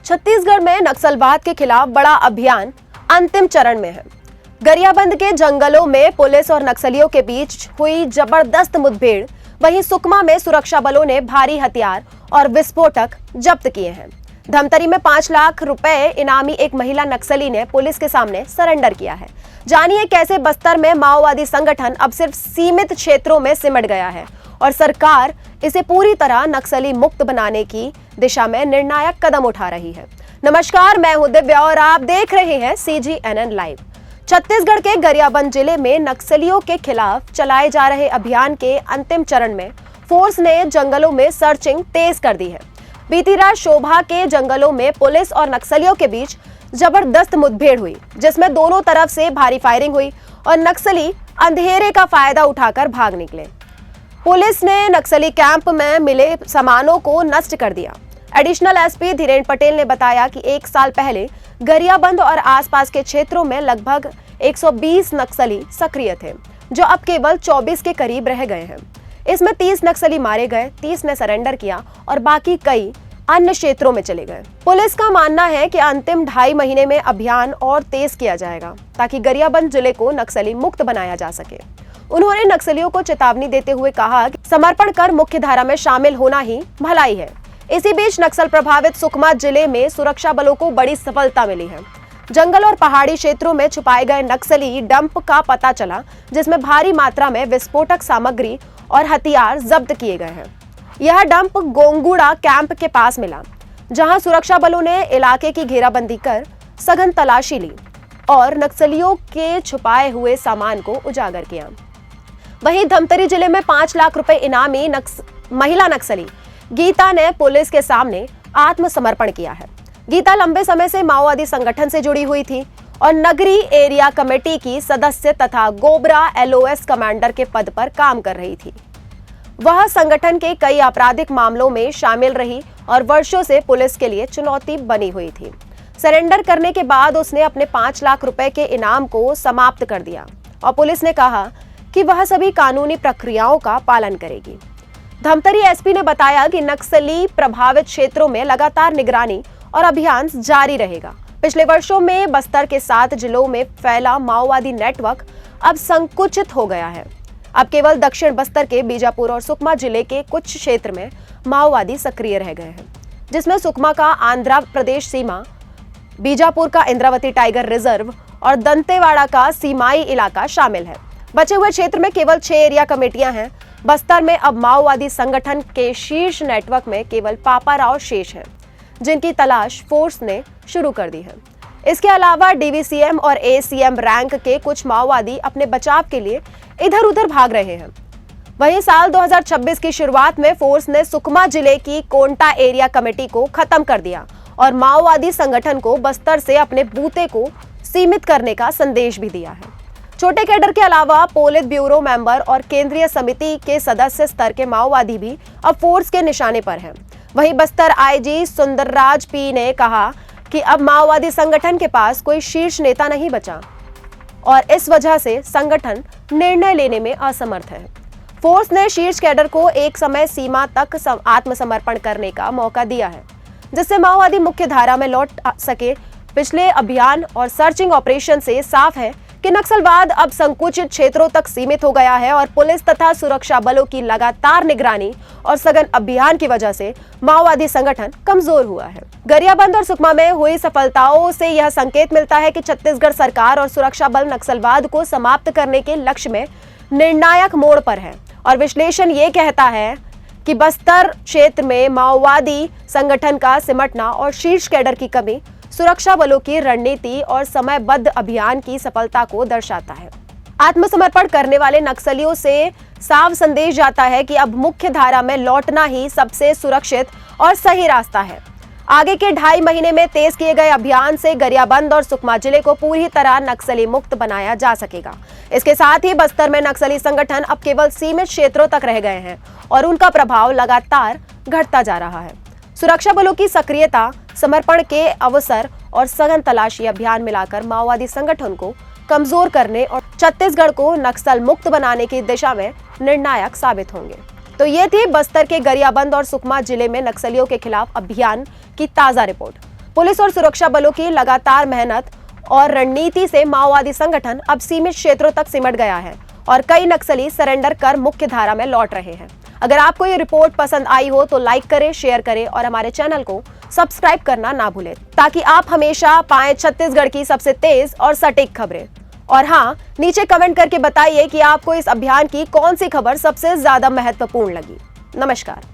छत्तीसगढ़ में नक्सलवाद के खिलाफ बड़ा अभियान अंतिम चरण में है। गरियाबंद के जंगलों में पुलिस और नक्सलियों के बीच हुई जबरदस्त मुठभेड़, वहीं सुकमा में सुरक्षा बलों ने भारी हथियार और विस्फोटक जब्त किए हैं। धमतरी में 5 लाख रुपए इनामी एक महिला नक्सली ने पुलिस के सामने सरेंडर किया है। जानिए कैसे बस्तर में माओवादी संगठन अब सिर्फ सीमित क्षेत्रों में सिमट गया है और सरकार इसे पूरी तरह नक्सली मुक्त बनाने की दिशा में निर्णायक कदम उठा रही है। नमस्कार, मैं हूं दिव्या और आप देख रहे हैं CGNN लाइव। छत्तीसगढ़ के गरियाबंद जिले में नक्सलियों के खिलाफ चलाए जा रहे अभियान के अंतिम चरण में फोर्स ने जंगलों में सर्चिंग तेज कर दी है। बीती रात शोभा के जंगलों में पुलिस और नक्सलियों के बीच जबरदस्त मुठभेड़ हुई, जिसमें दोनों तरफ से भारी फायरिंग हुई और नक्सली अंधेरे का फायदा उठाकर भाग निकले। पुलिस ने नक्सली कैंप में मिले सामानों को नष्ट कर दिया। एडिशनल SP धीरेन पटेल ने बताया कि 1 साल पहले गरियाबंद और आसपास के क्षेत्रों में लगभग 120 नक्सली सक्रिय थे, जो अब केवल 24 के करीब रह गए हैं। इसमें 30 नक्सली मारे गए, 30 ने सरेंडर किया और बाकी कई अन्य क्षेत्रों में चले गए। पुलिस का मानना है कि अंतिम 2.5 महीने में अभियान और तेज किया जाएगा ताकि गरियाबंद जिले को नक्सली मुक्त बनाया जा सके। उन्होंने नक्सलियों को चेतावनी देते हुए कहा कि समर्पण कर मुख्य धारा में शामिल होना ही भलाई है। इसी बीच नक्सल प्रभावित सुकमा जिले में सुरक्षा बलों को बड़ी सफलता मिली है। जंगल और पहाड़ी क्षेत्रों में छुपाए गए नक्सली डंप का पता चला, जिसमें भारी मात्रा में विस्फोटक सामग्री और हथियार जब्त किए गए हैं। यह डंप गोंगुड़ा कैंप के पास मिला, जहां सुरक्षा बलों ने इलाके की घेराबंदी कर सघन तलाशी ली और नक्सलियों के छुपाए हुए सामान को उजागर किया। वहीं धमतरी जिले में 5 लाख रुपए इनामी महिला नक्सली गीता ने पुलिस के सामने आत्मसमर्पण किया है। गीता लंबे समय से माओवादी संगठन से जुड़ी हुई थी और नगरी एरिया कमेटी की सदस्य तथा गोबरा LOS कमांडर के पद पर काम कर रही थी। वह संगठन के कई आपराधिक मामलों में शामिल रही और वर्षों से पुलिस के लिए चुनौती बनी हुई थी। सरेंडर करने के बाद उसने अपने 5 लाख रुपए के इनाम को समाप्त कर दिया और पुलिस ने कहा कि वह सभी कानूनी प्रक्रियाओं का पालन करेगी। धमतरी SP ने बताया कि नक्सली प्रभावित क्षेत्रों में लगातार निगरानी और अभियान जारी रहेगा। पिछले वर्षों में बस्तर के 7 जिलों में फैला माओवादी नेटवर्क अब संकुचित हो गया है। अब केवल दक्षिण बस्तर के बीजापुर और सुकमा जिले के कुछ क्षेत्र में माओवादी सक्रिय रह गए हैं, जिसमें सुकमा का आंध्र प्रदेश सीमा, बीजापुर का इंद्रावती टाइगर रिजर्व और दंतेवाड़ा का सीमाई इलाका शामिल है। बचे हुए क्षेत्र में केवल 6 एरिया कमेटियां हैं। बस्तर में अब माओवादी संगठन के शीर्ष नेटवर्क में केवल पापा राव शेष हैं, जिनकी तलाश फोर्स ने शुरू कर दी है। इसके अलावा DVCM और ACM रैंक के कुछ माओवादी अपने बचाव के लिए इधर उधर भाग रहे हैं। वहीं साल 2026 की शुरुआत में फोर्स ने सुकमा जिले की कोंटा एरिया कमेटी को खत्म कर दिया और माओवादी संगठन को बस्तर से अपने बूते को सीमित करने का संदेश भी दिया है। छोटे कैडर के अलावा पोलित ब्यूरो मेंबर और केंद्रीय समिति के सदस्य स्तर के माओवादी भी अब फोर्स के निशाने पर हैं। वहीं बस्तर IG सुंदरराज P ने कहा कि अब माओवादी संगठन के पास कोई शीर्ष नेता नहीं बचा और इस वजह से संगठन निर्णय लेने में असमर्थ है। फोर्स ने शीर्ष कैडर को एक समय सीमा तक आत्मसमर्पण करने का मौका दिया है, जिससे माओवादी मुख्य धारा में लौट सके। पिछले अभियान और सर्चिंग ऑपरेशन से साफ है कि नक्सलवाद अब संकुचित क्षेत्रों तक सीमित हो गया है और पुलिस तथा सुरक्षा बलों की लगातार निगरानी और सघन अभियान की वजह से माओवादी संगठन कमजोर हुआ है। गरियाबंद और सुकमा में हुई सफलताओं से यह संकेत मिलता है कि छत्तीसगढ़ सरकार और सुरक्षा बल नक्सलवाद को समाप्त करने के लक्ष्य में निर्णायक मोड़ पर है और विश्लेषण ये कहता है कि बस्तर क्षेत्र में माओवादी संगठन का सिमटना और शीर्ष कैडर की कमी सुरक्षा बलों की रणनीति और समयबद्ध अभियान की सफलता को दर्शाता है। आत्मसमर्पण करने वाले नक्सलियों से साफ संदेश जाता है कि अब मुख्य धारा में लौटना ही सबसे सुरक्षित और सही रास्ता है। आगे के 2.5 महीने में तेज किए गए अभियान से गरियाबंद और सुकमा जिले को पूरी तरह नक्सली मुक्त बनाया जा सकेगा। इसके साथ ही बस्तर में नक्सली संगठन अब केवल सीमित क्षेत्रों तक रह गए हैं और उनका प्रभाव लगातार घटता जा रहा है। सुरक्षा बलों की सक्रियता, समर्पण के अवसर और सघन तलाशी अभियान मिलाकर माओवादी संगठन को कमजोर करने और छत्तीसगढ़ को नक्सल मुक्त बनाने की दिशा में निर्णायक साबित होंगे। तो ये थी बस्तर के गरियाबंद और सुकमा जिले में नक्सलियों के खिलाफ अभियान की ताजा रिपोर्ट। पुलिस और सुरक्षा बलों की लगातार मेहनत और रणनीति से माओवादी संगठन अब सीमित क्षेत्रों तक सिमट गया है और कई नक्सली सरेंडर कर मुख्य धारा में लौट रहे हैं। अगर आपको ये रिपोर्ट पसंद आई हो तो लाइक करें, शेयर करें और हमारे चैनल को सब्सक्राइब करना ना भूलें, ताकि आप हमेशा पाएं छत्तीसगढ़ की सबसे तेज और सटीक खबरें। और हाँ, नीचे कमेंट करके बताइए कि आपको इस अभियान की कौन सी खबर सबसे ज्यादा महत्वपूर्ण लगी। नमस्कार।